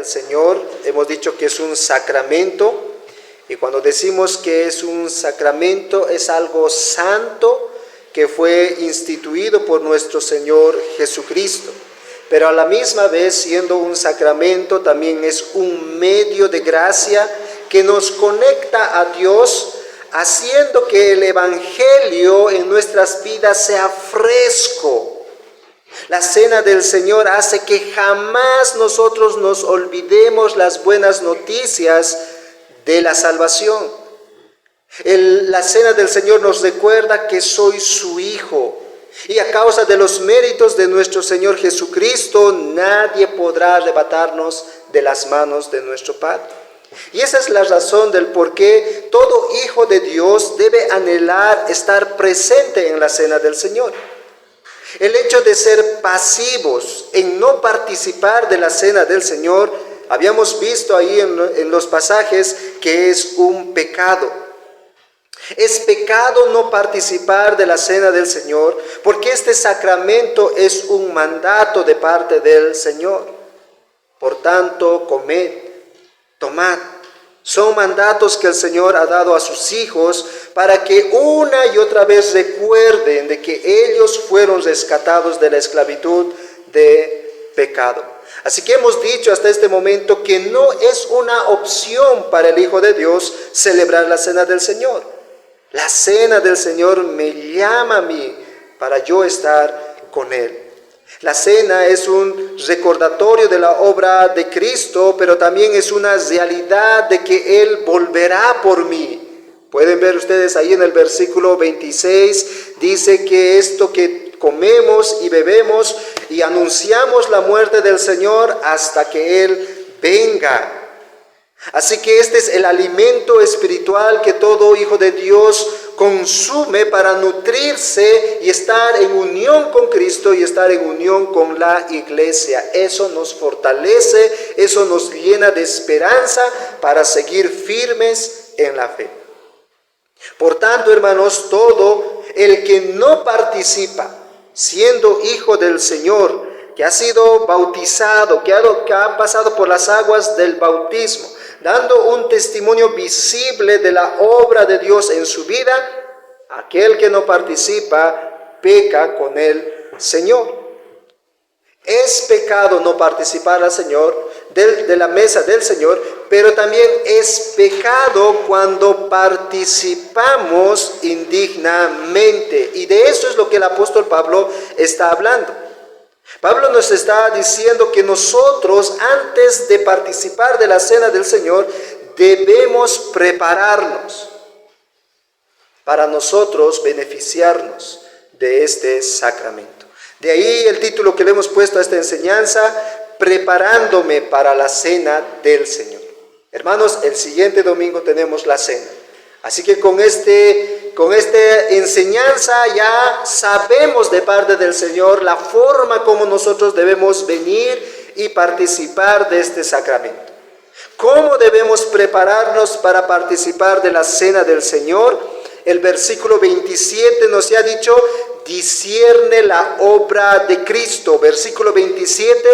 del Señor. Hemos dicho que es un sacramento, y cuando decimos que es un sacramento es algo santo que fue instituido por nuestro Señor Jesucristo. Pero a la misma vez, siendo un sacramento, también es un medio de gracia que nos conecta a Dios, haciendo que el Evangelio en nuestras vidas sea fresco. La cena del Señor hace que jamás nosotros nos olvidemos las buenas noticias de la salvación. La cena del Señor nos recuerda que soy su hijo, y a causa de los méritos de nuestro Señor Jesucristo, nadie podrá arrebatarnos de las manos de nuestro Padre. Y esa es la razón del por qué todo hijo de Dios debe anhelar estar presente en la cena del Señor. El hecho de ser pasivos en no participar de la cena del Señor, habíamos visto ahí en los pasajes que es un pecado. Es pecado no participar de la cena del Señor, porque este sacramento es un mandato de parte del Señor. Por tanto, comed, tomad. Son mandatos que el Señor ha dado a sus hijos para que una y otra vez recuerden de que ellos fueron rescatados de la esclavitud de pecado. Así que hemos dicho hasta este momento que no es una opción para el Hijo de Dios celebrar la cena del Señor. La cena del Señor me llama a mí para yo estar con Él. La cena es un recordatorio de la obra de Cristo, pero también es una realidad de que Él volverá por mí. Pueden ver ustedes ahí en el versículo 26, dice que esto que comemos y bebemos y anunciamos la muerte del Señor hasta que Él venga. Así que este es el alimento espiritual que todo hijo de Dios consume para nutrirse y estar en unión con Cristo y estar en unión con la iglesia. Eso nos fortalece, eso nos llena de esperanza para seguir firmes en la fe. Por tanto, hermanos, todo el que no participa siendo hijo del Señor, que ha sido bautizado, que ha pasado por las aguas del bautismo, dando un testimonio visible de la obra de Dios en su vida, aquel que no participa peca con el Señor. Es pecado no participar al Señor, de la mesa del Señor, pero también es pecado cuando participamos indignamente. Y de eso es lo que el apóstol Pablo está hablando. Pablo nos está diciendo que nosotros, antes de participar de la cena del Señor, debemos prepararnos para nosotros beneficiarnos de este sacramento. De ahí el título que le hemos puesto a esta enseñanza, preparándome para la cena del Señor. Hermanos, el siguiente domingo tenemos la cena. Así que con esta enseñanza ya sabemos de parte del Señor la forma como nosotros debemos venir y participar de este sacramento. ¿Cómo debemos prepararnos para participar de la cena del Señor? El versículo 27 nos ha dicho, discierne la obra de Cristo. Versículo 27,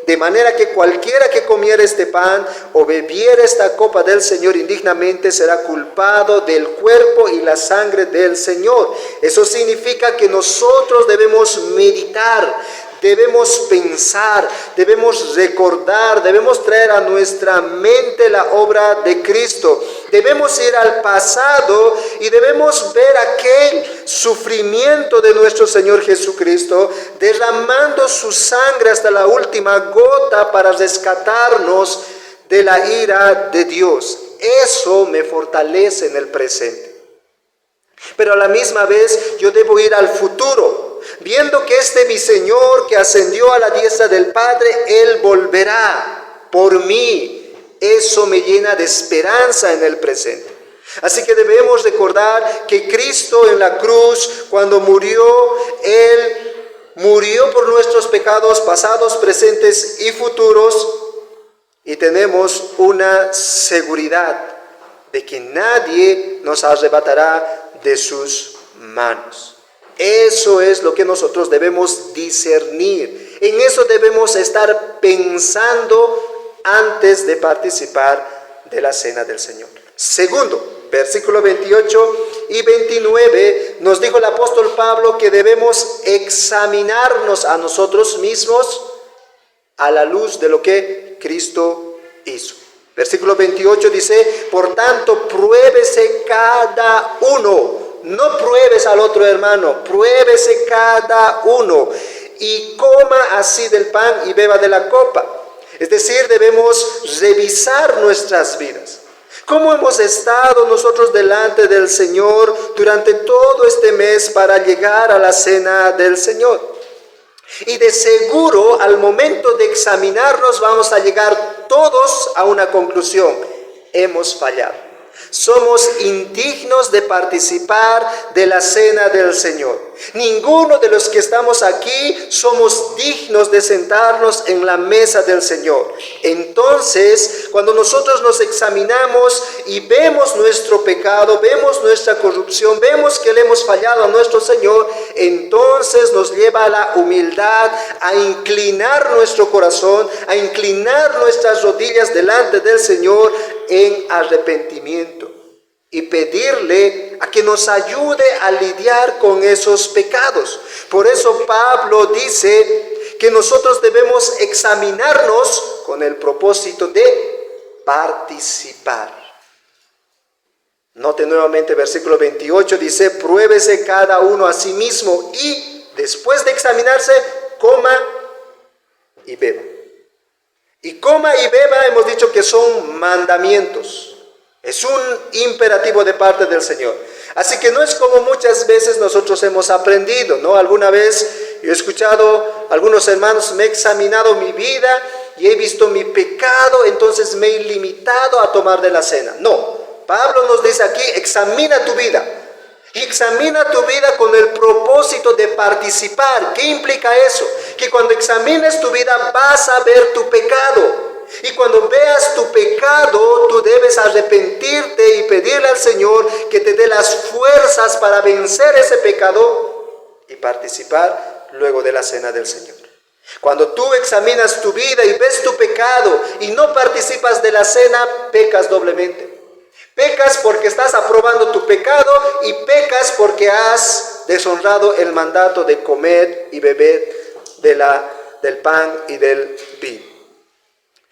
de manera que cualquiera que comiera este pan o bebiera esta copa del Señor indignamente será culpado del cuerpo y la sangre del Señor. Eso significa que nosotros debemos meditar, debemos pensar, debemos recordar, debemos traer a nuestra mente la obra de Cristo. Debemos ir al pasado y debemos ver aquel sufrimiento de nuestro Señor Jesucristo, derramando su sangre hasta la última gota para rescatarnos de la ira de Dios. Eso me fortalece en el presente. Pero a la misma vez yo debo ir al futuro, viendo que este mi Señor que ascendió a la diestra del Padre, Él volverá por mí. Eso me llena de esperanza en el presente. Así que debemos recordar que Cristo en la cruz, cuando murió, Él murió por nuestros pecados pasados, presentes y futuros, y tenemos una seguridad de que nadie nos arrebatará de sus manos. Eso es lo que nosotros debemos discernir. En eso debemos estar pensando antes de participar de la cena del Señor. Segundo, versículo 28 y 29, nos dijo el apóstol Pablo que debemos examinarnos a nosotros mismos a la luz de lo que Cristo hizo. Versículo 28 dice, por tanto, pruébese cada uno. No pruebes al otro hermano, pruébese cada uno y coma así del pan y beba de la copa. Es decir, debemos revisar nuestras vidas. ¿Cómo hemos estado nosotros delante del Señor durante todo este mes para llegar a la cena del Señor? Y de seguro, al momento de examinarnos, vamos a llegar todos a una conclusión: hemos fallado. Somos indignos de participar de la cena del Señor. Ninguno de los que estamos aquí somos dignos de sentarnos en la mesa del Señor. Entonces, cuando nosotros nos examinamos y vemos nuestro pecado, vemos nuestra corrupción, vemos que le hemos fallado a nuestro Señor, entonces nos lleva a la humildad, a inclinar nuestro corazón, a inclinar nuestras rodillas delante del Señor en arrepentimiento y pedirle a que nos ayude a lidiar con esos pecados. Por eso Pablo dice que nosotros debemos examinarnos con el propósito de participar. Note nuevamente versículo 28, dice, pruébese cada uno a sí mismo y después de examinarse, coma y beba. Y coma y beba, hemos dicho que son mandamientos. Es un imperativo de parte del Señor. Así que no es como muchas veces nosotros hemos aprendido, ¿no? Alguna vez yo he escuchado a algunos hermanos, me he examinado mi vida y he visto mi pecado, entonces me he limitado a tomar de la cena. No, Pablo nos dice aquí, examina tu vida. Y examina tu vida con el propósito de participar. ¿Qué implica eso? Que cuando examines tu vida vas a ver tu pecado. Y cuando veas tu pecado, tú debes arrepentirte y pedirle al Señor que te dé las fuerzas para vencer ese pecado y participar luego de la cena del Señor. Cuando tú examinas tu vida y ves tu pecado y no participas de la cena, pecas doblemente. Pecas porque estás aprobando tu pecado y pecas porque has deshonrado el mandato de comer y beber del pan y del vino.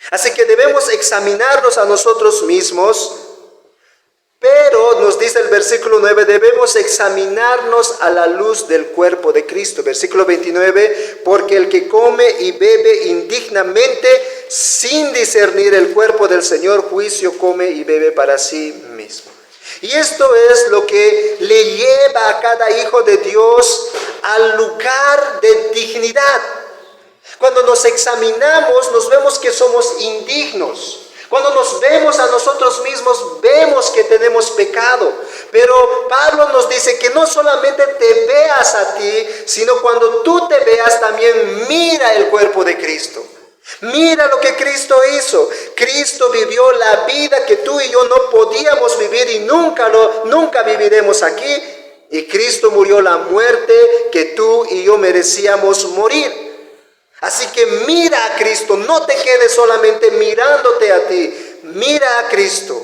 Así que debemos examinarnos a nosotros mismos, pero nos dice el versículo 9, debemos examinarnos a la luz del cuerpo de Cristo. Versículo 29, porque el que come y bebe indignamente, sin discernir el cuerpo del Señor, juicio come y bebe para sí mismo. Y esto es lo que le lleva a cada hijo de Dios al lugar de dignidad. Cuando nos examinamos, nos vemos que somos indignos. Cuando nos vemos a nosotros mismos, vemos que tenemos pecado. Pero Pablo nos dice que no solamente te veas a ti, sino cuando tú te veas también mira el cuerpo de Cristo. Mira lo que Cristo hizo. Cristo vivió la vida que tú y yo no podíamos vivir y nunca viviremos aquí. Y Cristo murió la muerte que tú y yo merecíamos morir. Así que mira a Cristo, no te quedes solamente mirándote a ti, mira a Cristo.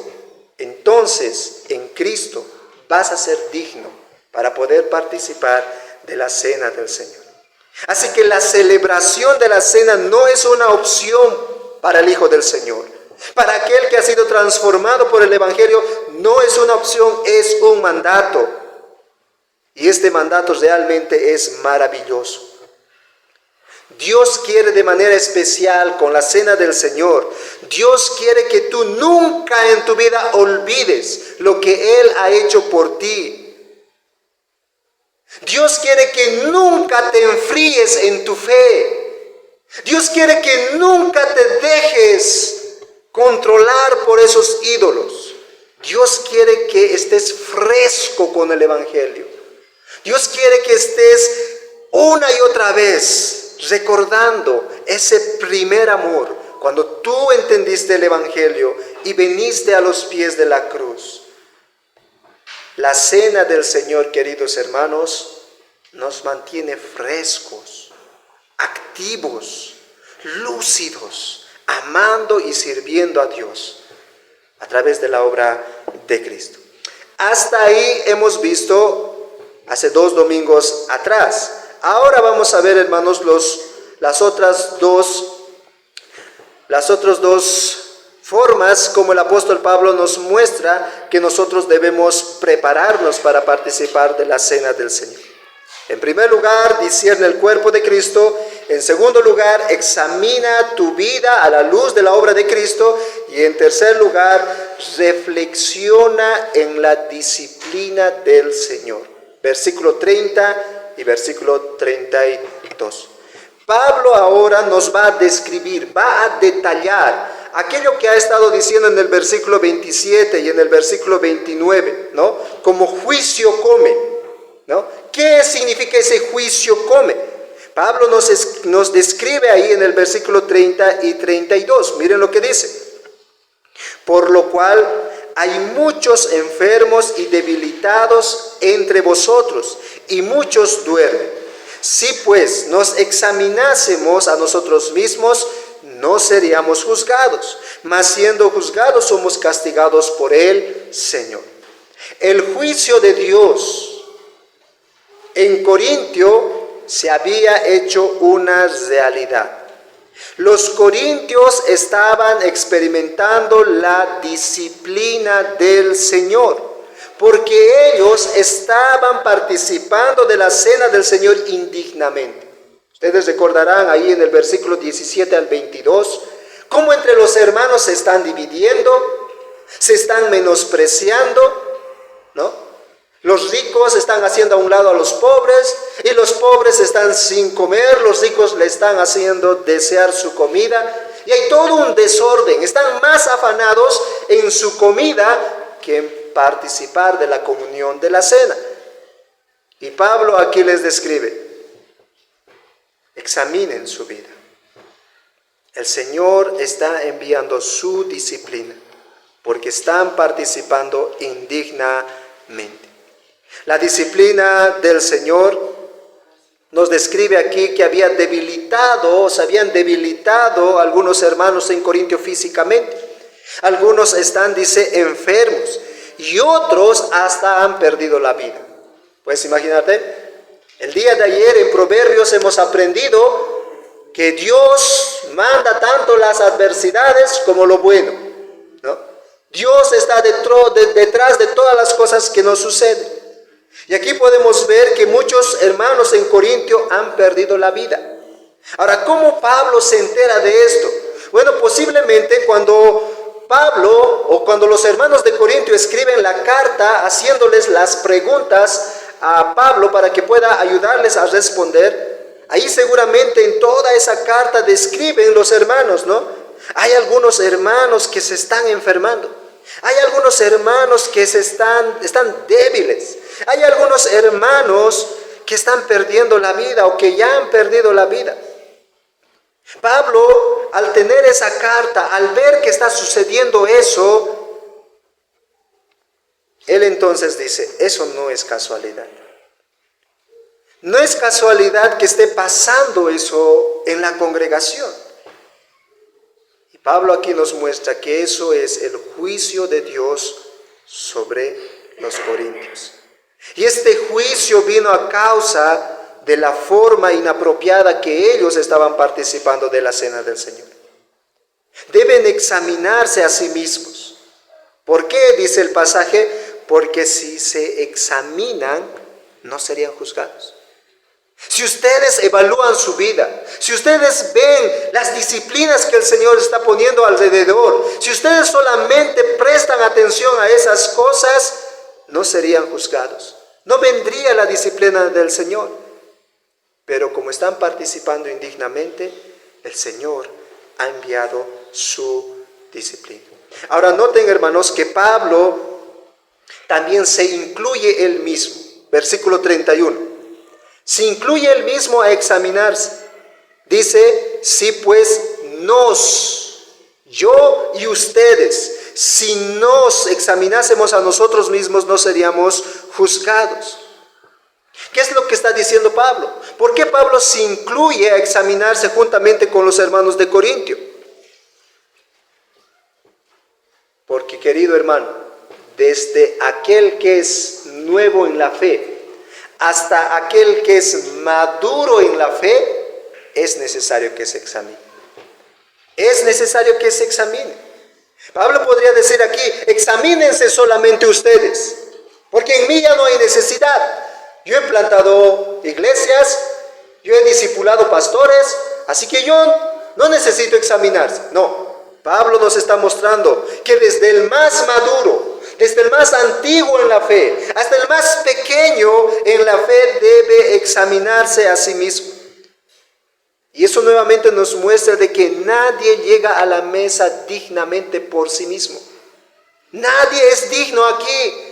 Entonces, en Cristo vas a ser digno para poder participar de la cena del Señor. Así que la celebración de la cena no es una opción para el Hijo del Señor. Para aquel que ha sido transformado por el Evangelio, no es una opción, es un mandato. Y este mandato realmente es maravilloso. Dios quiere de manera especial con la cena del Señor. Dios quiere que tú nunca en tu vida olvides lo que Él ha hecho por ti. Dios quiere que nunca te enfríes en tu fe. Dios quiere que nunca te dejes controlar por esos ídolos. Dios quiere que estés fresco con el Evangelio. Dios quiere que estés una y otra vez recordando ese primer amor, cuando tú entendiste el Evangelio y viniste a los pies de la cruz. La cena del Señor, queridos hermanos, nos mantiene frescos, activos, lúcidos, amando y sirviendo a Dios a través de la obra de Cristo. Hasta ahí hemos visto hace 2 domingos atrás. Ahora vamos a ver, hermanos, las otras dos formas como el apóstol Pablo nos muestra que nosotros debemos prepararnos para participar de la cena del Señor. En primer lugar, discierne el cuerpo de Cristo. En segundo lugar, examina tu vida a la luz de la obra de Cristo. Y en tercer lugar, reflexiona en la disciplina del Señor. Versículo 30 y versículo 32. Pablo ahora nos va a describir, va a detallar aquello que ha estado diciendo en el versículo 27 y en el versículo 29, ¿no? Como juicio come, ¿no? ¿Qué significa ese juicio come? Pablo nos describe ahí en el versículo 30 y 32. Miren lo que dice. Por lo cual hay muchos enfermos y debilitados entre vosotros, y muchos duermen. Si pues nos examinásemos a nosotros mismos, no seríamos juzgados, mas siendo juzgados somos castigados por el Señor. El juicio de Dios en Corintio se había hecho una realidad. Los corintios estaban experimentando la disciplina del Señor, porque ellos estaban participando de la cena del Señor indignamente. Ustedes recordarán ahí en el versículo 17 al 22, cómo entre los hermanos se están dividiendo, se están menospreciando, ¿no? Los ricos están haciendo a un lado a los pobres, y los pobres están sin comer, los ricos le están haciendo desear su comida, y hay todo un desorden. Están más afanados en su comida que en participar de la comunión de la cena. Y Pablo aquí les describe: examinen su vida. El Señor está enviando su disciplina, porque están participando indignamente. La disciplina del Señor nos describe aquí que se habían debilitado algunos hermanos en Corintio físicamente. Algunos están, dice, enfermos, y otros hasta han perdido la vida. Puedes imaginarte, el día de ayer en Proverbios hemos aprendido que Dios manda tanto las adversidades como lo bueno, ¿no? Dios está detrás de todas las cosas que nos suceden. Y aquí podemos ver que muchos hermanos en Corintio han perdido la vida. Ahora, ¿cómo Pablo se entera de esto? Bueno, posiblemente cuando Pablo o cuando los hermanos de Corintio escriben la carta haciéndoles las preguntas a Pablo para que pueda ayudarles a responder, ahí seguramente en toda esa carta describen los hermanos, ¿no? Hay algunos hermanos que se están enfermando. Hay algunos hermanos que están débiles. Hay algunos hermanos que están perdiendo la vida o que ya han perdido la vida. Pablo, al tener esa carta, al ver que está sucediendo eso, él entonces dice: eso no es casualidad. No es casualidad que esté pasando eso en la congregación. Y Pablo aquí nos muestra que eso es el juicio de Dios sobre los corintios. Y este juicio vino a causa de la forma inapropiada que ellos estaban participando de la cena del Señor. Deben examinarse a sí mismos. ¿Por qué? Dice el pasaje: porque si se examinan, no serían juzgados. Si ustedes evalúan su vida, si ustedes ven las disciplinas que el Señor está poniendo alrededor, si ustedes solamente prestan atención a esas cosas, no serían juzgados. No vendría la disciplina del Señor. Pero como están participando indignamente, el Señor ha enviado su disciplina. Ahora noten, hermanos, que Pablo también se incluye él mismo. Versículo 31. Se incluye él mismo a examinarse. Dice: si pues yo y ustedes, si nos examinásemos a nosotros mismos, no seríamos juzgados. ¿Qué es lo que está diciendo Pablo? ¿Por qué Pablo se incluye a examinarse juntamente con los hermanos de Corintio? Porque, querido hermano, desde aquel que es nuevo en la fe hasta aquel que es maduro en la fe, es necesario que se examine. Es necesario que se examine. Pablo podría decir aquí: examínense solamente ustedes, porque en mí ya no hay necesidad. Yo he plantado iglesias, yo he discipulado pastores, así que yo no necesito examinarse. No, Pablo nos está mostrando que desde el más maduro, desde el más antiguo en la fe, hasta el más pequeño en la fe, debe examinarse a sí mismo. Y eso nuevamente nos muestra de que nadie llega a la mesa dignamente por sí mismo. Nadie es digno aquí.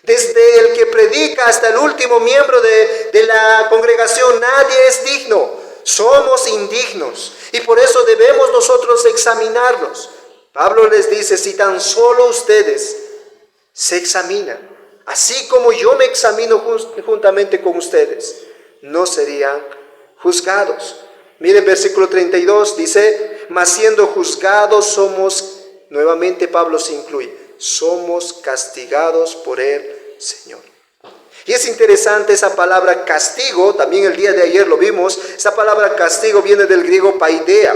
Desde el que predica hasta el último miembro de la congregación, nadie es digno. Somos indignos y por eso debemos nosotros examinarnos. Pablo les dice: si tan solo ustedes se examinan, así como yo me examino juntamente con ustedes, no serían juzgados. Miren versículo 32, dice: mas siendo juzgados somos, nuevamente Pablo se incluye, somos castigados por el Señor. Y es interesante esa palabra castigo, también el día de ayer lo vimos. Esa palabra castigo viene del griego paideia,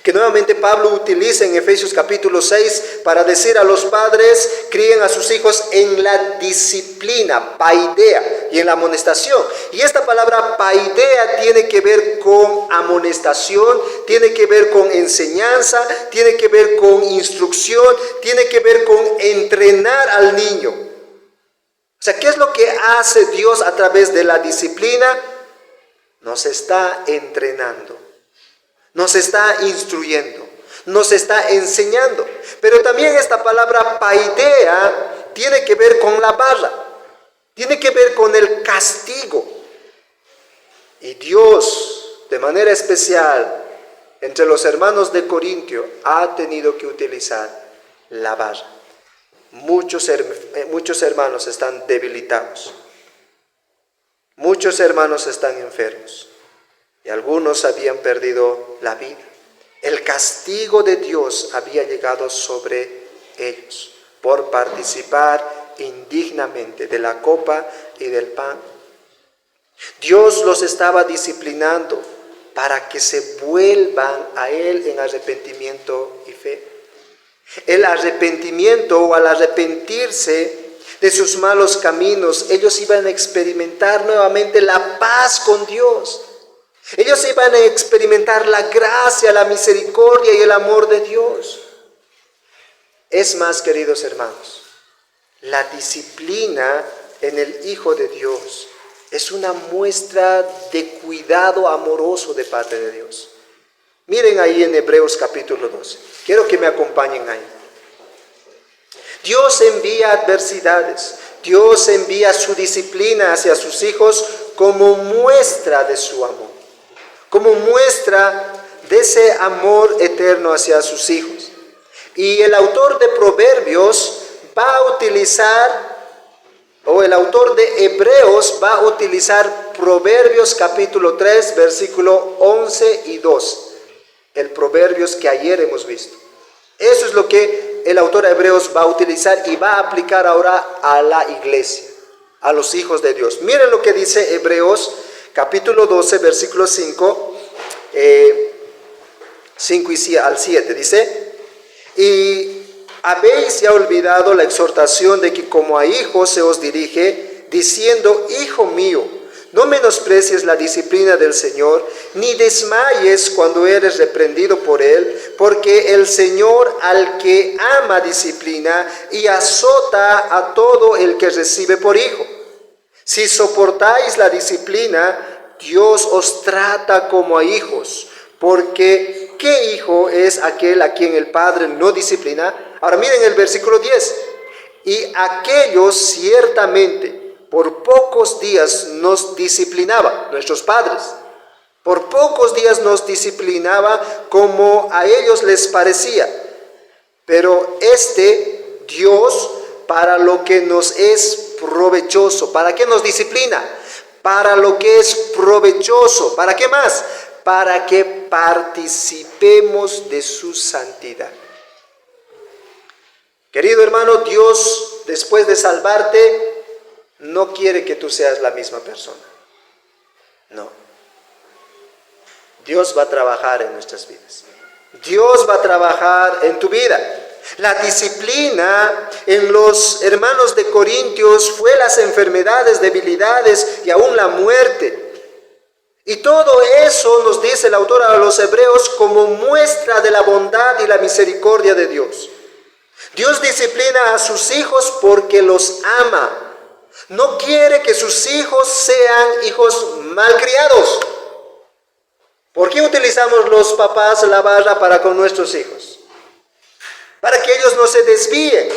que nuevamente Pablo utiliza en Efesios capítulo 6 para decir a los padres: críen a sus hijos en la disciplina, paideia, y en la amonestación. Y esta palabra paideia tiene que ver con amonestación, tiene que ver con enseñanza, tiene que ver con instrucción, tiene que ver con entrenar al niño. O sea, ¿qué es lo que hace Dios a través de la disciplina? Nos está entrenando, nos está instruyendo, nos está enseñando. Pero también esta palabra paideia tiene que ver con la vara, tiene que ver con el castigo. Y Dios, de manera especial, entre los hermanos de Corintio, ha tenido que utilizar la vara. Muchos hermanos están debilitados, muchos hermanos están enfermos y algunos habían perdido la vida. El castigo de Dios había llegado sobre ellos por participar indignamente de la copa y del pan. Dios los estaba disciplinando para que se vuelvan a Él en arrepentimiento y fe. El arrepentimiento, o al arrepentirse de sus malos caminos, ellos iban a experimentar nuevamente la paz con Dios. Ellos iban a experimentar la gracia, la misericordia y el amor de Dios. Es más, queridos hermanos, la disciplina en el Hijo de Dios es una muestra de cuidado amoroso de parte de Dios. Miren ahí en Hebreos capítulo 12. Quiero que me acompañen ahí. Dios envía adversidades. Dios envía su disciplina hacia sus hijos como muestra de su amor. Como muestra de ese amor eterno hacia sus hijos. Y el autor de Proverbios va a utilizar, o el autor de Hebreos va a utilizar Proverbios capítulo 3, versículo 11 y 12. El Proverbios que ayer hemos visto. Eso es lo que el autor de Hebreos va a utilizar y va a aplicar ahora a la iglesia, a los hijos de Dios. Miren lo que dice Hebreos capítulo 12, versículo 5 y al 7. Dice: y habéis ya olvidado la exhortación de que como a hijos se os dirige, diciendo: hijo mío, no menosprecies la disciplina del Señor, ni desmayes cuando eres reprendido por Él, porque el Señor al que ama disciplina y azota a todo el que recibe por hijo. Si soportáis la disciplina, Dios os trata como a hijos, porque ¿qué hijo es aquel a quien el Padre no disciplina? Ahora miren el versículo 10. Y aquellos ciertamente por pocos días nos disciplinaba, nuestros padres, por pocos días nos disciplinaba como a ellos les parecía. Pero Dios, para lo que nos es provechoso. ¿Para qué nos disciplina? Para lo que es provechoso. ¿Para qué más? Para que participemos de su santidad. Querido hermano, Dios, después de salvarte, no quiere que tú seas la misma persona. No. Dios va a trabajar en nuestras vidas. Dios va a trabajar en tu vida. La disciplina en los hermanos de Corintios fue las enfermedades, debilidades y aún la muerte. Y todo eso nos dice el autor a los Hebreos como muestra de la bondad y la misericordia de Dios. Dios disciplina a sus hijos porque los ama. No quiere que sus hijos sean hijos malcriados. ¿Por qué utilizamos los papás la vara para con nuestros hijos? Para que ellos no se desvíen.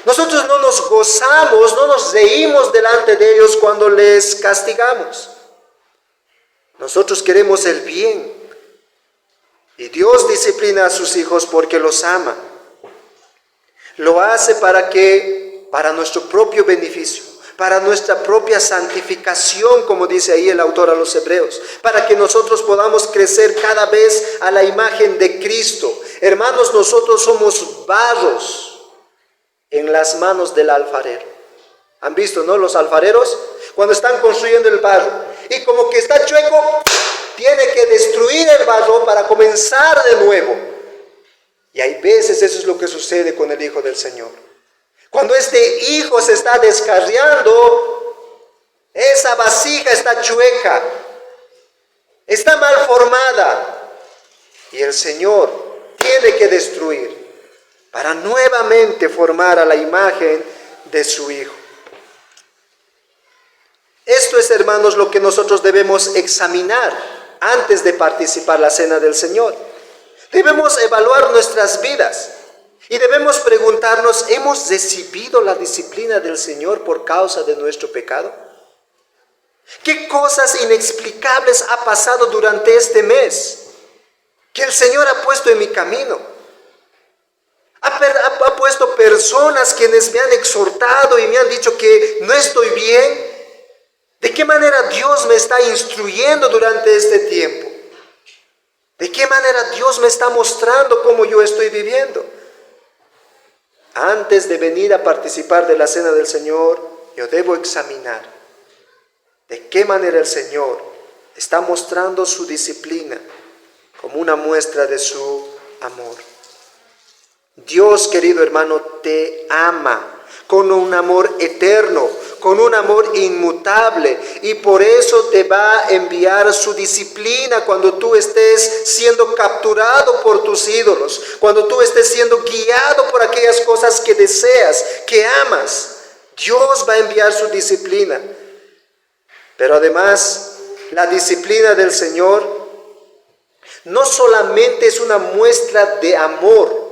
Nosotros no nos gozamos, no nos reímos delante de ellos cuando les castigamos. Nosotros queremos el bien. Y Dios disciplina a sus hijos porque los ama. Lo hace para nuestro propio beneficio, para nuestra propia santificación, como dice ahí el autor a los Hebreos, para que nosotros podamos crecer cada vez a la imagen de Cristo. Hermanos, nosotros somos barros en las manos del alfarero. ¿Han visto, no? Los alfareros, cuando están construyendo el barro, y como que está chueco, tiene que destruir el barro para comenzar de nuevo. Y hay veces eso es lo que sucede con el Hijo del Señor. Cuando este hijo se está descarriando, esa vasija está chueca, está mal formada, y el Señor tiene que destruir para nuevamente formar a la imagen de su Hijo. Esto es, hermanos, lo que nosotros debemos examinar antes de participar en la cena del Señor. Debemos evaluar nuestras vidas. Y debemos preguntarnos, ¿hemos recibido la disciplina del Señor por causa de nuestro pecado? ¿Qué cosas inexplicables ha pasado durante este mes que el Señor ha puesto en mi camino? Ha puesto personas quienes me han exhortado y me han dicho que no estoy bien. ¿De qué manera Dios me está instruyendo durante este tiempo? ¿De qué manera Dios me está mostrando cómo yo estoy viviendo? Antes de venir a participar de la cena del Señor, yo debo examinar de qué manera el Señor está mostrando su disciplina como una muestra de su amor. Dios, querido hermano, te ama con un amor eterno, con un amor inmutable, y por eso te va a enviar su disciplina cuando tú estés siendo capturado por tus ídolos, cuando tú estés siendo guiado por aquellas cosas que deseas, que amas. Dios va a enviar su disciplina. Pero además, la disciplina del Señor no solamente es una muestra de amor,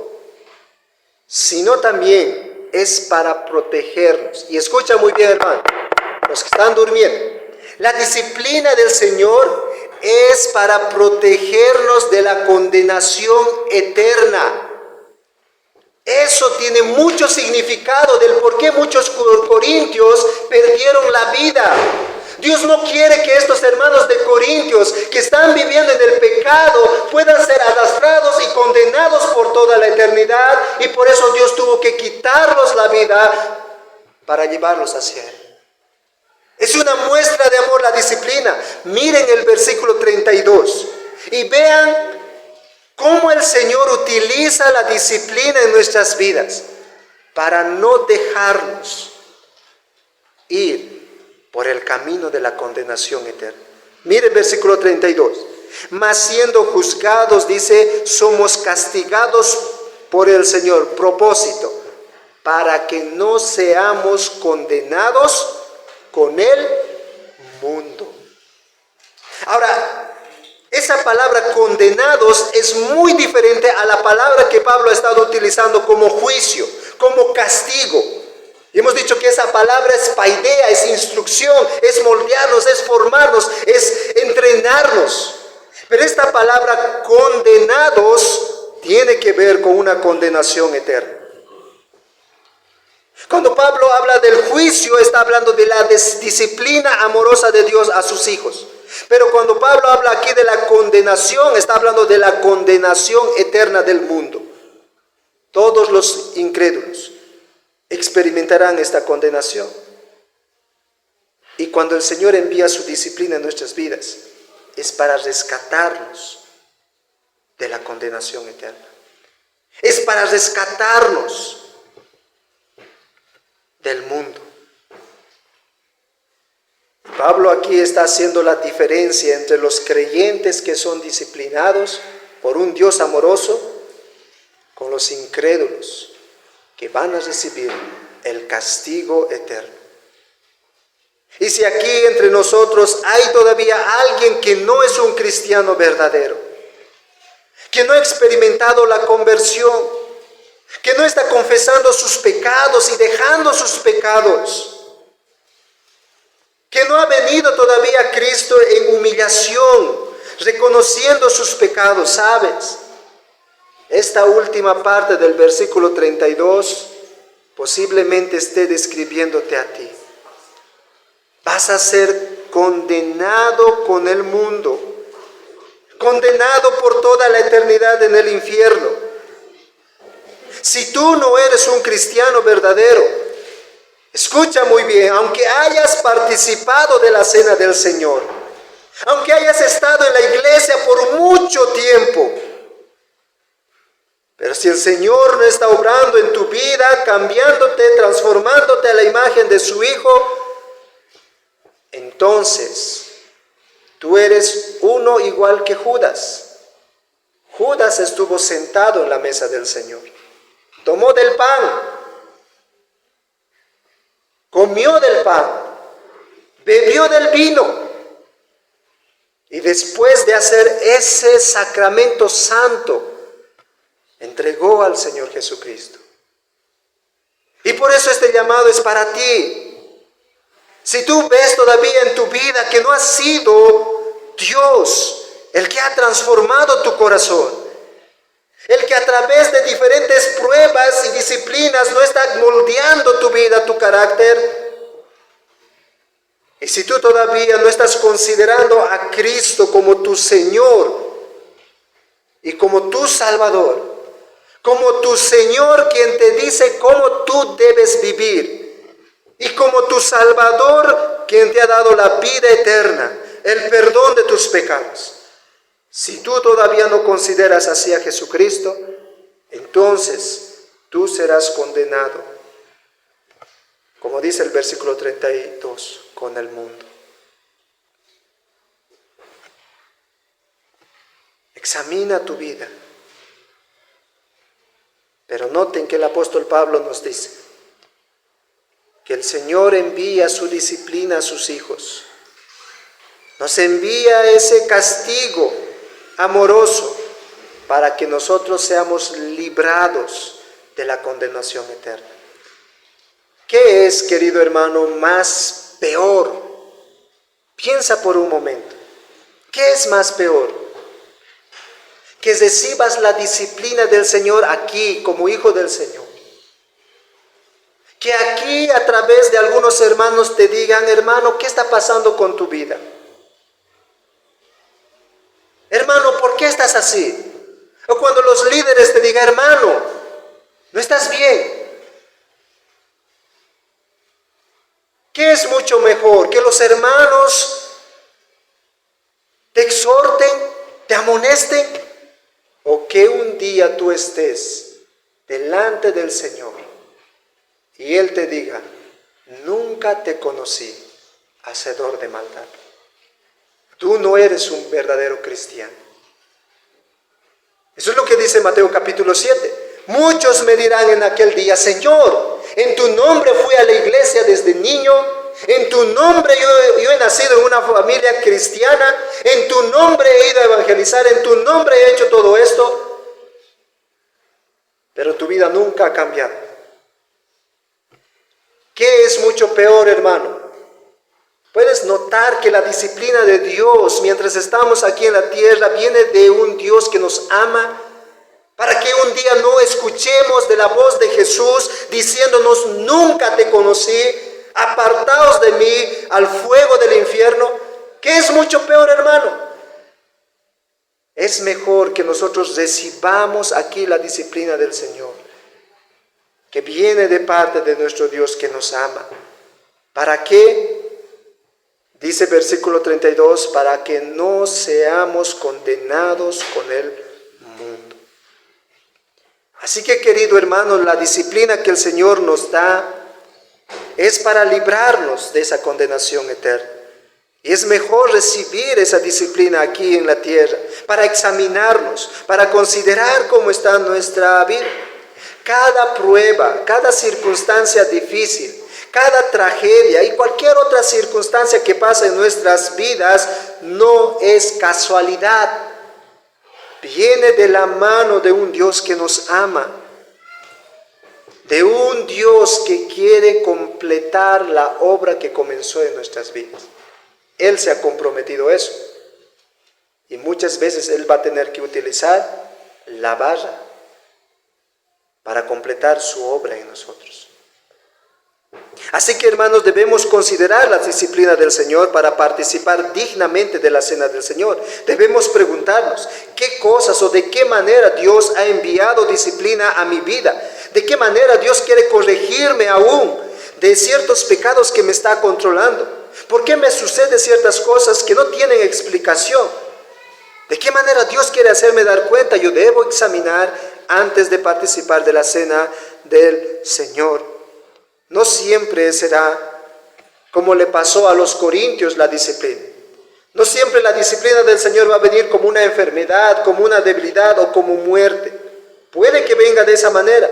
sino también es para protegernos. Y escucha muy bien, hermano, los que están durmiendo. La disciplina del Señor es para protegernos de la condenación eterna. Eso tiene mucho significado del por qué muchos corintios perdieron la vida. Dios no quiere que estos hermanos de Corintios que están viviendo en el pecado puedan ser arrastrados y condenados por toda la eternidad, y por eso Dios tuvo que quitarlos la vida para llevarlos hacia Él. Es una muestra de amor la disciplina. Miren el versículo 32 y vean cómo el Señor utiliza la disciplina en nuestras vidas para no dejarnos ir por el camino de la condenación eterna. Mire el versículo 32. Mas siendo juzgados, dice, somos castigados por el Señor. Propósito, para que no seamos condenados con el mundo. Ahora, esa palabra condenados es muy diferente a la palabra que Pablo ha estado utilizando como juicio, como castigo. Y hemos dicho que esa palabra es paidea, es instrucción, es moldearnos, es formarnos, es entrenarnos. Pero esta palabra condenados tiene que ver con una condenación eterna. Cuando Pablo habla del juicio, está hablando de la disciplina amorosa de Dios a sus hijos. Pero cuando Pablo habla aquí de la condenación, está hablando de la condenación eterna del mundo. todos los incrédulos experimentarán esta condenación. Y cuando el Señor envía su disciplina en nuestras vidas, es para rescatarnos de la condenación eterna. Es para rescatarnos del mundo. Pablo aquí está haciendo la diferencia entre los creyentes que son disciplinados por un Dios amoroso con los incrédulos que van a recibir el castigo eterno. Y si aquí entre nosotros hay todavía alguien que no es un cristiano verdadero, que no ha experimentado la conversión, que no está confesando sus pecados y dejando sus pecados, que no ha venido todavía a Cristo en humillación, reconociendo sus pecados, ¿sabes? Esta última parte del versículo 32 posiblemente esté describiéndote a ti. Vas a ser condenado con el mundo, condenado por toda la eternidad en el infierno. Si tú no eres un cristiano verdadero, escucha muy bien, aunque hayas participado de la cena del Señor, aunque hayas estado en la iglesia por mucho tiempo, pero si el Señor no está obrando en tu vida, cambiándote, transformándote a la imagen de su Hijo, entonces tú eres uno igual que Judas. Judas estuvo sentado en la mesa del Señor, tomó del pan, comió del pan, bebió del vino, y después de hacer ese sacramento santo, entregó al Señor Jesucristo. Y por eso este llamado es para ti. Si tú ves todavía en tu vida que no ha sido Dios el que ha transformado tu corazón, el que a través de diferentes pruebas y disciplinas no está moldeando tu vida, tu carácter, y si tú todavía no estás considerando a Cristo como tu Señor y como tu Salvador, como tu Señor quien te dice cómo tú debes vivir, y como tu Salvador quien te ha dado la vida eterna, el perdón de tus pecados. Si tú todavía no consideras así a Jesucristo, entonces tú serás condenado, como dice el versículo 32, con el mundo. Examina tu vida. Pero noten que el apóstol Pablo nos dice que el Señor envía su disciplina a sus hijos. Nos envía ese castigo amoroso para que nosotros seamos librados de la condenación eterna. ¿Qué es, querido hermano, más peor? Piensa por un momento. ¿Qué es más peor? Que recibas la disciplina del Señor aquí como hijo del Señor. Que aquí a través de algunos hermanos te digan, hermano, ¿qué está pasando con tu vida? Hermano, ¿por qué estás así? O cuando los líderes te digan, hermano, no estás bien. ¿Qué es mucho mejor? Que los hermanos te exhorten, te amonesten, o que un día tú estés delante del Señor y Él te diga, nunca te conocí, hacedor de maldad. Tú no eres un verdadero cristiano. Eso es lo que dice Mateo capítulo 7. Muchos me dirán en aquel día, Señor, en tu nombre fui a la iglesia desde niño, en tu nombre yo he nacido en una familia cristiana, en tu nombre he ido a evangelizar, en tu nombre he hecho todo esto, pero tu vida nunca ha cambiado. ¿Qué es mucho peor, hermano? Puedes notar que la disciplina de Dios mientras estamos aquí en la tierra viene de un Dios que nos ama, para que un día no escuchemos de la voz de Jesús diciéndonos, nunca te conocí, apartaos de mí al fuego del infierno. ¿Qué es mucho peor, hermano? Es mejor que nosotros recibamos aquí la disciplina del Señor, que viene de parte de nuestro Dios que nos ama. ¿Para qué? Dice versículo 32, para que no seamos condenados con el mundo. Así que, querido hermano, la disciplina que el Señor nos da es para librarnos de esa condenación eterna. Y es mejor recibir esa disciplina aquí en la tierra, para examinarnos, para considerar cómo está nuestra vida. Cada prueba, cada circunstancia difícil, cada tragedia y cualquier otra circunstancia que pasa en nuestras vidas no es casualidad. Viene de la mano de un Dios que nos ama, de un Dios que quiere completar la obra que comenzó en nuestras vidas. Él se ha comprometido a eso. Y muchas veces Él va a tener que utilizar la vara para completar su obra en nosotros. Así que, hermanos, debemos considerar la disciplina del Señor para participar dignamente de la cena del Señor. Debemos preguntarnos, ¿qué cosas o de qué manera Dios ha enviado disciplina a mi vida? ¿De qué manera Dios quiere corregirme aún de ciertos pecados que me está controlando? ¿Por qué me suceden ciertas cosas que no tienen explicación? ¿De qué manera Dios quiere hacerme dar cuenta? Yo debo examinar antes de participar de la cena del Señor. No siempre será como le pasó a los corintios la disciplina. No siempre la disciplina del Señor va a venir como una enfermedad, como una debilidad o como muerte. Puede que venga de esa manera,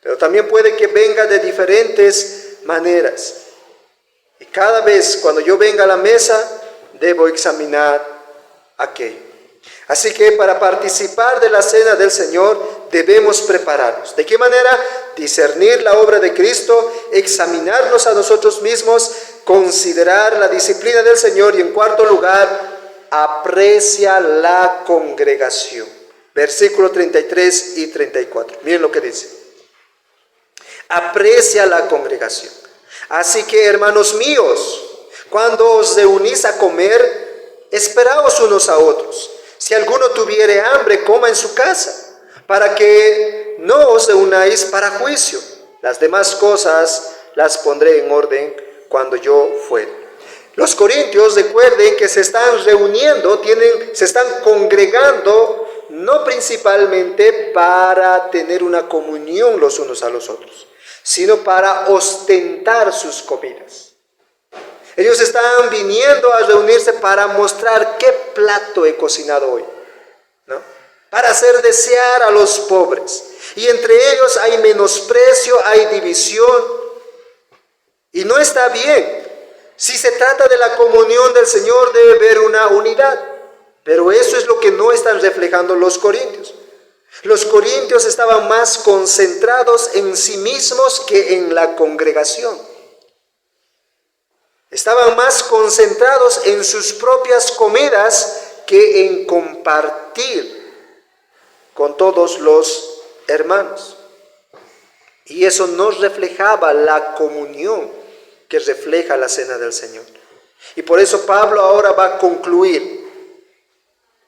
pero también puede que venga de diferentes maneras. Y cada vez cuando yo venga a la mesa, debo examinar aquello. Así que para participar de la cena del Señor debemos prepararnos. ¿De qué manera? Discernir la obra de Cristo, examinarnos a nosotros mismos, considerar la disciplina del Señor y, en cuarto lugar, aprecia la congregación. Versículos 33 y 34. Miren lo que dice. Aprecia la congregación. Así que, hermanos míos, cuando os reunís a comer, esperaos unos a otros. Si alguno tuviere hambre, coma en su casa, para que no os reunáis para juicio. Las demás cosas las pondré en orden cuando yo fuere. Los corintios, recuerden que se están reuniendo, se están congregando, no principalmente para tener una comunión los unos a los otros, sino para ostentar sus comidas. Ellos estaban viniendo a reunirse para mostrar qué plato he cocinado hoy, ¿no? Para hacer desear a los pobres. Y entre ellos hay menosprecio, hay división. Y no está bien. Si se trata de la comunión del Señor, debe haber una unidad. Pero eso es lo que no están reflejando los corintios. Los corintios estaban más concentrados en sí mismos que en la congregación. Estaban más concentrados en sus propias comidas que en compartir con todos los hermanos. Y eso no reflejaba la comunión que refleja la cena del Señor. Y por eso Pablo ahora va a concluir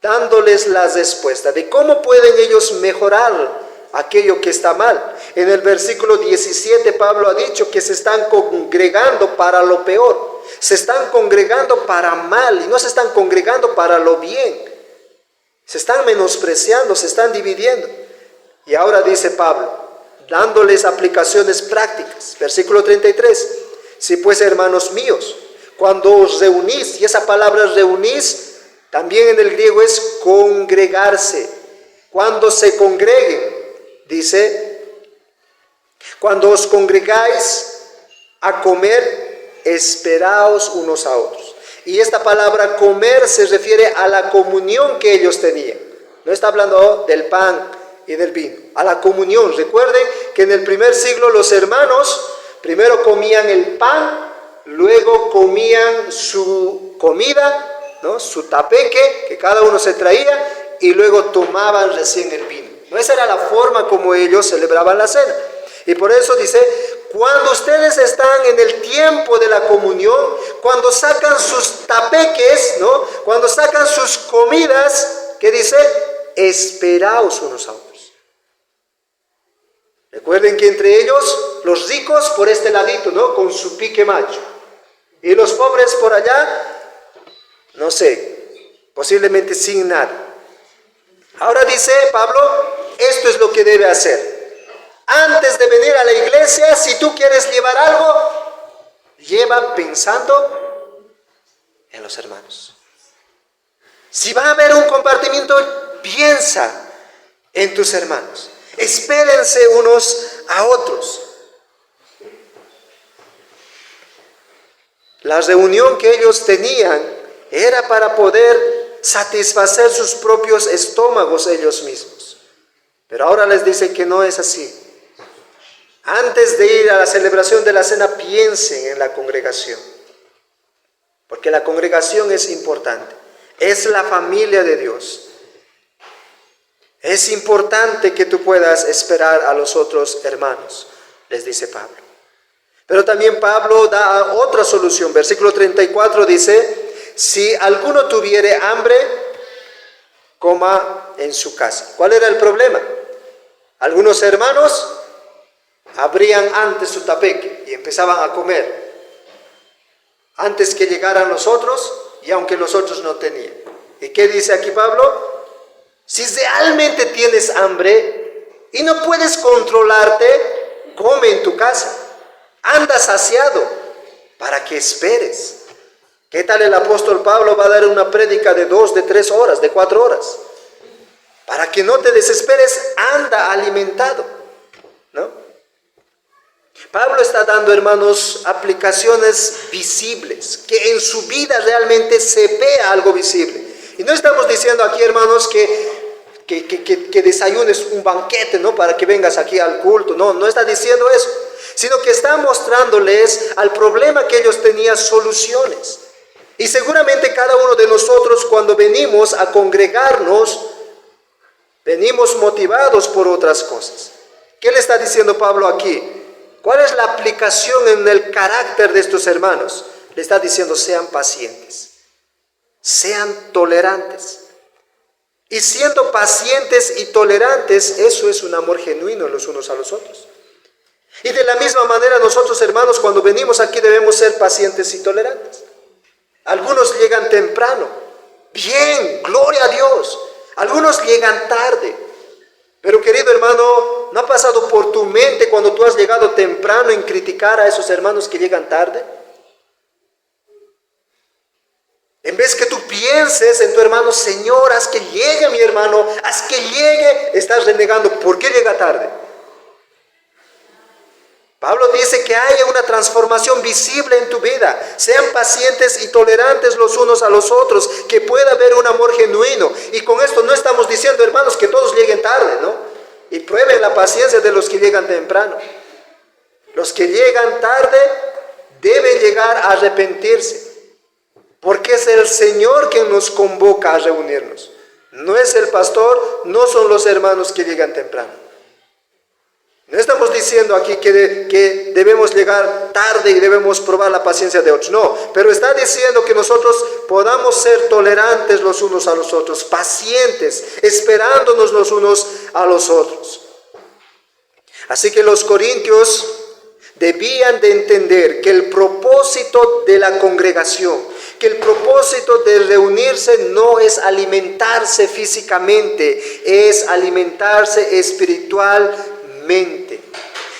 dándoles la respuesta de cómo pueden ellos mejorar aquello que está mal. En el versículo 17 Pablo ha dicho que se están congregando para lo peor. Se están congregando para mal y no se están congregando para lo bien. Se están menospreciando, se están dividiendo. Y ahora dice Pablo, dándoles aplicaciones prácticas. Versículo 33. Si pues, hermanos míos, cuando os reunís, y esa palabra reunís, también en el griego es congregarse. Cuando se congreguen, dice, cuando os congregáis a comer, esperaos unos a otros. Y esta palabra comer se refiere a la comunión que ellos tenían. No está hablando del pan y del vino, a la comunión. Recuerden que en el primer siglo los hermanos primero comían el pan, luego comían su comida, ¿no? Su tapeque que cada uno se traía, y luego tomaban recién el vino. ¿No? Esa era la forma como ellos celebraban la cena. Y por eso dice, cuando ustedes están en el tiempo de la comunión, cuando sacan sus tapeques, ¿no? Cuando sacan sus comidas, ¿qué dice? Esperaos unos a otros. Recuerden que entre ellos, los ricos por este ladito, ¿no? Con su pique macho. Y los pobres por allá, no sé, posiblemente sin nada. Ahora dice Pablo, esto es lo que debe hacer. Antes de venir a la iglesia, si tú quieres llevar algo, lleva pensando en los hermanos. Si va a haber un compartimiento, piensa en tus hermanos. Espérense unos a otros. La reunión que ellos tenían era para poder satisfacer sus propios estómagos ellos mismos. Pero ahora les dice que no es así. Antes de ir a la celebración de la cena, piensen en la congregación. Porque la congregación es importante. Es la familia de Dios. Es importante que tú puedas esperar a los otros hermanos, les dice Pablo. Pero también Pablo da otra solución. Versículo 34 dice, si alguno tuviere hambre, coma en su casa. ¿Cuál era el problema? Algunos hermanos abrían antes su tapeque y empezaban a comer antes que llegaran los otros, y aunque los otros no tenían. ¿Y qué dice aquí Pablo? Si realmente tienes hambre y no puedes controlarte, come en tu casa. Anda saciado para que esperes. ¿Qué tal el apóstol Pablo va a dar una prédica de 2, de 3 horas, de 4 horas? Para que no te desesperes, anda alimentado, ¿no? Pablo está dando, hermanos, aplicaciones visibles, que en su vida realmente se vea algo visible. Y no estamos diciendo aquí, hermanos, que desayunes un banquete, ¿no? Para que vengas aquí al culto. No está diciendo eso. Sino que está mostrándoles al problema que ellos tenían soluciones. Y seguramente cada uno de nosotros, cuando venimos a congregarnos, venimos motivados por otras cosas. ¿Qué le está diciendo Pablo aquí? ¿Cuál es la aplicación en el carácter de estos hermanos? Le está diciendo, sean pacientes, sean tolerantes. Y siendo pacientes y tolerantes, eso es un amor genuino los unos a los otros. Y de la misma manera nosotros, hermanos, cuando venimos aquí debemos ser pacientes y tolerantes. Algunos llegan temprano. Bien, gloria a Dios. Algunos llegan tarde. Pero querido hermano, ¿no ha pasado por tu mente cuando tú has llegado temprano en criticar a esos hermanos que llegan tarde? En vez que tú pienses en tu hermano, Señor, haz que llegue mi hermano, haz que llegue, estás renegando. ¿Por qué llega tarde? Pablo dice que haya una transformación visible en tu vida. Sean pacientes y tolerantes los unos a los otros, que pueda haber un amor genuino. Y con esto no estamos diciendo, hermanos, que todos lleguen tarde, ¿no? Y prueben la paciencia de los que llegan temprano. Los que llegan tarde deben llegar a arrepentirse. Porque es el Señor quien nos convoca a reunirnos. No es el pastor, no son los hermanos que llegan temprano. No estamos diciendo aquí que debemos llegar tarde y debemos probar la paciencia de otros. No, pero está diciendo que nosotros podamos ser tolerantes los unos a los otros, pacientes, esperándonos los unos a los otros. Así que los corintios debían de entender que el propósito de la congregación, que el propósito de reunirse no es alimentarse físicamente, es alimentarse espiritualmente.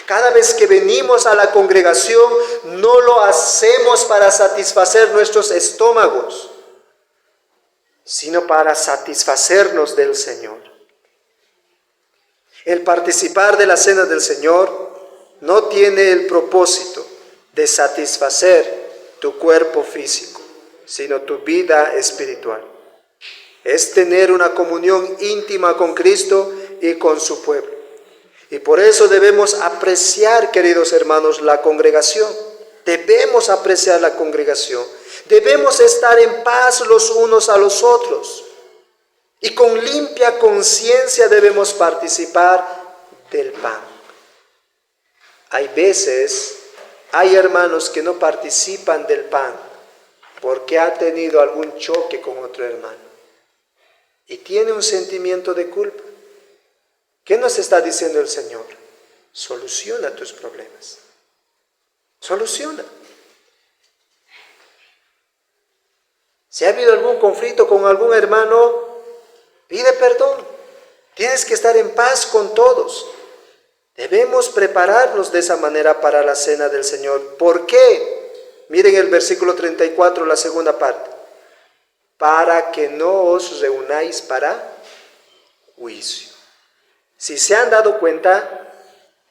Cada vez que venimos a la congregación, no lo hacemos para satisfacer nuestros estómagos, sino para satisfacernos del Señor. El participar de la cena del Señor no tiene el propósito de satisfacer tu cuerpo físico, sino tu vida espiritual. Es tener una comunión íntima con Cristo y con su pueblo. Y por eso debemos apreciar, queridos hermanos, la congregación. Debemos apreciar la congregación. Debemos estar en paz los unos a los otros. Y con limpia conciencia debemos participar del pan. Hay hermanos que no participan del pan porque ha tenido algún choque con otro hermano. Y tiene un sentimiento de culpa. ¿Qué nos está diciendo el Señor? soluciona tus problemas. Soluciona. Si ha habido algún conflicto con algún hermano, pide perdón. Tienes que estar en paz con todos. Debemos prepararnos de esa manera para la cena del Señor. ¿Por qué? Miren el versículo 34, la segunda parte. Para que no os reunáis para juicio. Si se han dado cuenta,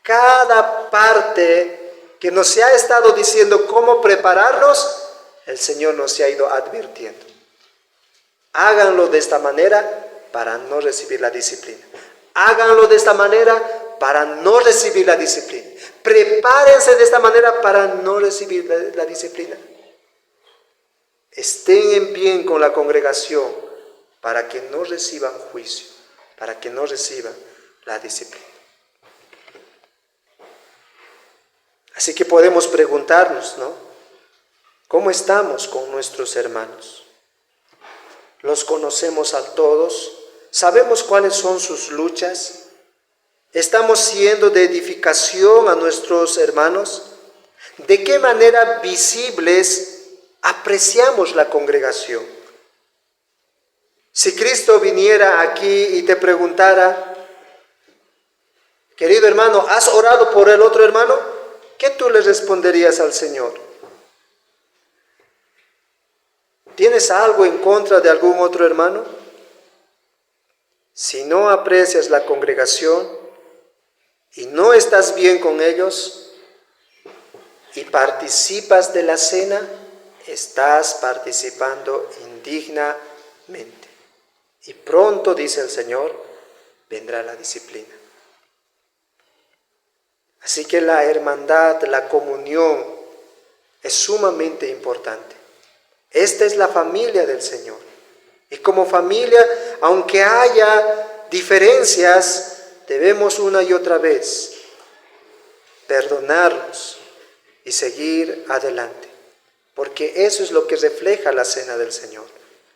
cada parte que nos se ha estado diciendo cómo prepararnos, el Señor nos se ha ido advirtiendo. Háganlo de esta manera para no recibir la disciplina. Háganlo de esta manera para no recibir la disciplina. Prepárense de esta manera para no recibir la disciplina. Estén en bien con la congregación para que no reciban juicio, para que no reciban la disciplina. Así que podemos preguntarnos, ¿no? ¿Cómo estamos con nuestros hermanos? ¿Los conocemos a todos? ¿Sabemos cuáles son sus luchas? ¿Estamos siendo de edificación a nuestros hermanos? ¿De qué manera visibles apreciamos la congregación? Si Cristo viniera aquí y te preguntara, querido hermano, ¿has orado por el otro hermano? ¿Qué tú le responderías al Señor? ¿Tienes algo en contra de algún otro hermano? Si no aprecias la congregación y no estás bien con ellos y participas de la cena, estás participando indignamente. Y pronto, dice el Señor, vendrá la disciplina. Así que la hermandad, la comunión es sumamente importante. Esta es la familia del Señor. Y como familia, aunque haya diferencias, debemos una y otra vez perdonarnos y seguir adelante. Porque eso es lo que refleja la cena del Señor.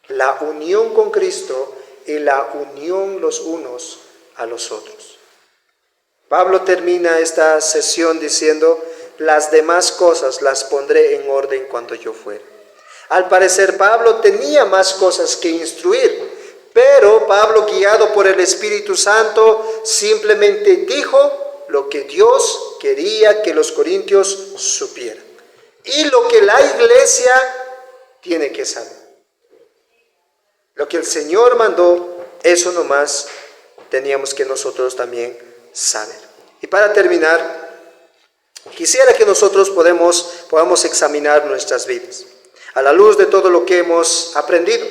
La unión con Cristo y la unión los unos a los otros. Pablo termina esta sesión diciendo, las demás cosas las pondré en orden cuando yo fuere. Al parecer Pablo tenía más cosas que instruir, pero Pablo, guiado por el Espíritu Santo, simplemente dijo lo que Dios quería que los corintios supieran y lo que la iglesia tiene que saber. Lo que el Señor mandó, eso nomás teníamos que nosotros también saber. Y para terminar, quisiera que nosotros podamos examinar nuestras vidas. A la luz de todo lo que hemos aprendido,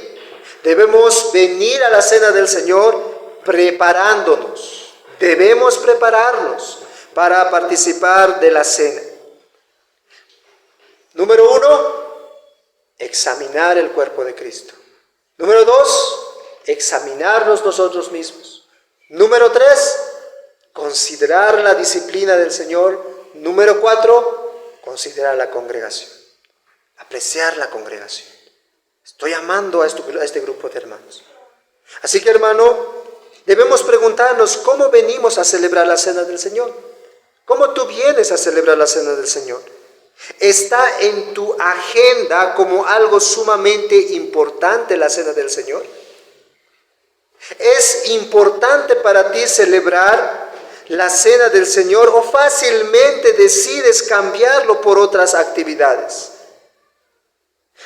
debemos venir a la cena del Señor preparándonos. Debemos prepararnos para participar de la cena. Número 1, examinar el cuerpo de Cristo. Número 2, examinarnos nosotros mismos. Número 3, considerar la disciplina del Señor. Número 4, considerar la congregación. Apreciar la congregación. Estoy amando a este grupo de hermanos. Así que, hermano, debemos preguntarnos cómo venimos a celebrar la cena del Señor. ¿Cómo tú vienes a celebrar la cena del Señor? ¿Está en tu agenda como algo sumamente importante la cena del Señor? ¿Es importante para ti celebrar la cena del Señor o fácilmente decides cambiarlo por otras actividades?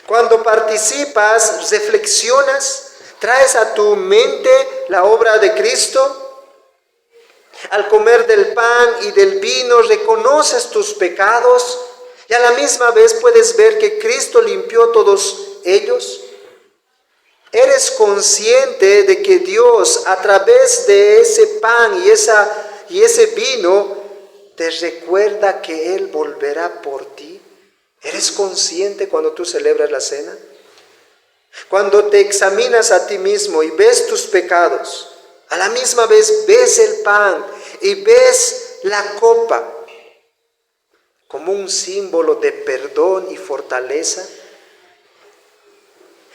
Cuando participas, reflexionas, traes a tu mente la obra de Cristo. Al comer del pan y del vino, reconoces tus pecados y a la misma vez puedes ver que Cristo limpió todos ellos. Eres consciente de que Dios, a través de ese pan y ese vino, te recuerda que Él volverá por ti. ¿Eres consciente cuando tú celebras la cena? Cuando te examinas a ti mismo y ves tus pecados, a la misma vez ves el pan y ves la copa como un símbolo de perdón y fortaleza.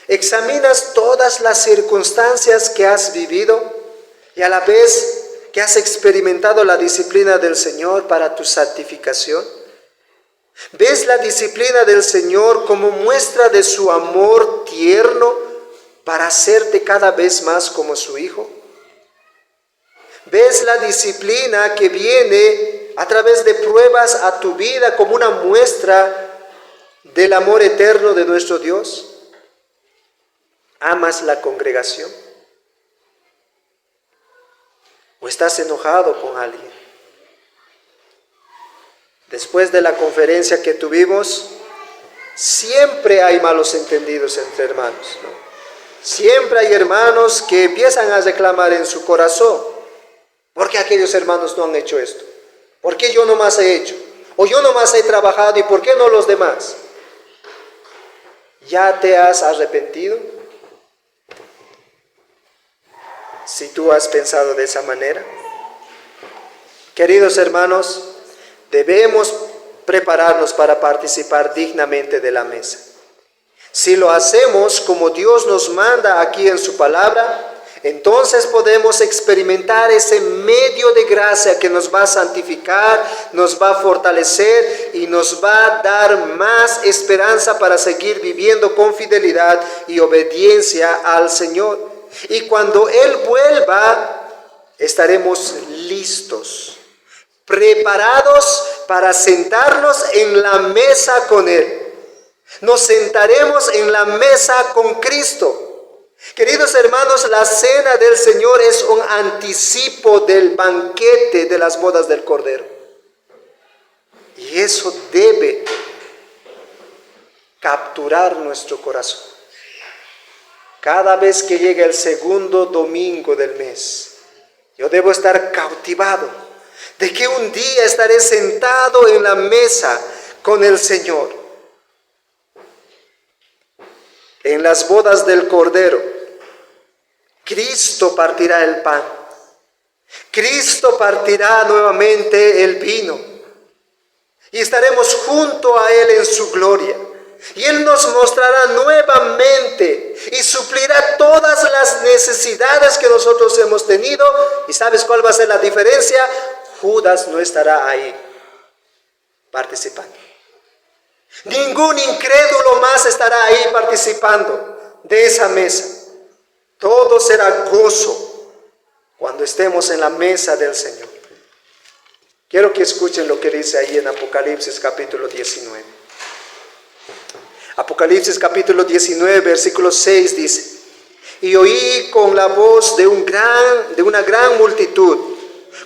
Examinas todas las circunstancias que has vivido y a la vez que has experimentado la disciplina del Señor para tu santificación? ¿Ves la disciplina del Señor como muestra de su amor tierno para hacerte cada vez más como su hijo? ¿Ves la disciplina que viene a través de pruebas a tu vida como una muestra del amor eterno de nuestro Dios? ¿Amas la congregación? ¿O estás enojado con alguien? Después de la conferencia que tuvimos, siempre hay malos entendidos entre hermanos, ¿no? Siempre hay hermanos que empiezan a reclamar en su corazón: ¿por qué aquellos hermanos no han hecho esto? ¿Por qué yo nomás he hecho? ¿O yo nomás he trabajado y por qué no los demás? ¿Ya te has arrepentido? Si tú has pensado de esa manera. Queridos hermanos, debemos prepararnos para participar dignamente de la mesa. Si lo hacemos como Dios nos manda aquí en su palabra, entonces podemos experimentar ese medio de gracia que nos va a santificar, nos va a fortalecer y nos va a dar más esperanza para seguir viviendo con fidelidad y obediencia al Señor. Y cuando Él vuelva, estaremos listos, preparados para sentarnos en la mesa con Él. Nos sentaremos en la mesa con Cristo. Queridos hermanos, la cena del Señor es un anticipo del banquete de las bodas del Cordero. Y eso debe capturar nuestro corazón. Cada vez que llega el segundo domingo del mes, yo debo estar cautivado de que un día estaré sentado en la mesa con el Señor. En las bodas del Cordero, Cristo partirá el pan. Cristo partirá nuevamente el vino. Y estaremos junto a Él en su gloria. Y Él nos mostrará nuevamente y suplirá todas las necesidades que nosotros hemos tenido. ¿Y sabes cuál va a ser la diferencia? Judas no estará ahí participando. Ningún incrédulo más estará ahí participando de esa mesa. Todo será gozo cuando estemos en la mesa del Señor. Quiero que escuchen lo que dice ahí en Apocalipsis capítulo 19. Apocalipsis capítulo 19, versículo 6 dice: y oí con la voz de una gran multitud,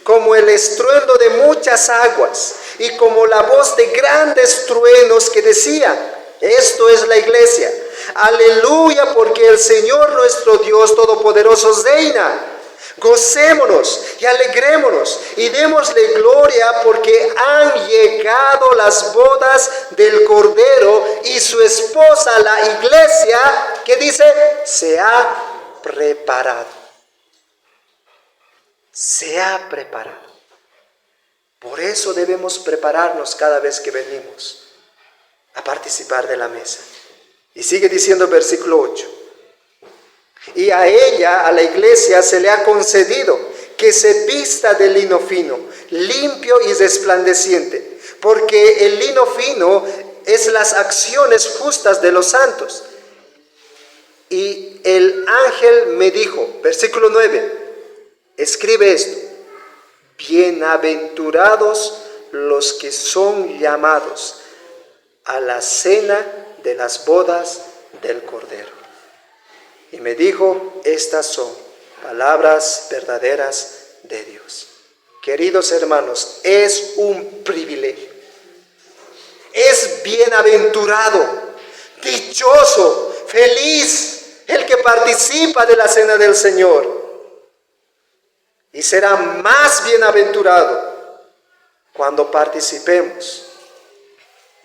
como el estruendo de muchas aguas, y como la voz de grandes truenos que decía: esto es la iglesia. Aleluya, porque el Señor nuestro Dios Todopoderoso reina. Gocémonos y alegrémonos y démosle gloria, porque han llegado las bodas del Cordero y su esposa, la iglesia, que dice, se ha preparado. Se ha preparado. Por eso debemos prepararnos cada vez que venimos a participar de la mesa. Y sigue diciendo el versículo 8. Y a ella, a la iglesia, se le ha concedido que se vista de lino fino, limpio y resplandeciente, porque el lino fino es las acciones justas de los santos. Y el ángel me dijo, versículo 9, escribe esto: bienaventurados los que son llamados a la cena de las bodas del Cordero. Y me dijo, estas son palabras verdaderas de Dios. Queridos hermanos, es un privilegio. Es bienaventurado, dichoso, feliz el que participa de la cena del Señor. Y será más bienaventurado cuando participemos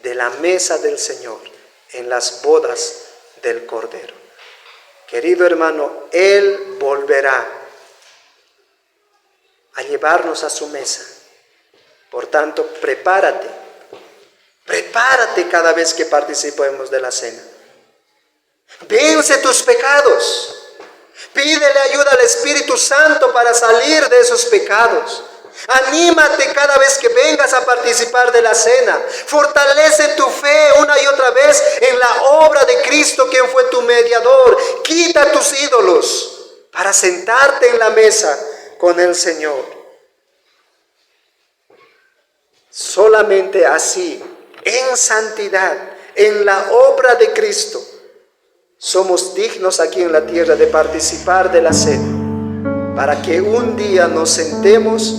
de la mesa del Señor en las bodas del Cordero. Querido hermano, Él volverá a llevarnos a su mesa. Por tanto, prepárate cada vez que participemos de la cena. Vence tus pecados, Pídele ayuda al Espíritu Santo para salir de esos pecados. Anímate cada vez que vengas a participar de la cena. Fortalece tu fe una y otra vez en la obra de Cristo, quien fue tu mediador. Quita tus ídolos para sentarte en la mesa con el Señor. Solamente así, en santidad, en la obra de Cristo, somos dignos aquí en la tierra de participar de la cena, para que un día nos sentemos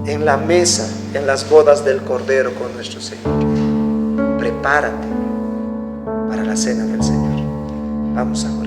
en la mesa, en las bodas del Cordero con nuestro Señor. Prepárate para la cena del Señor. Vamos a orar.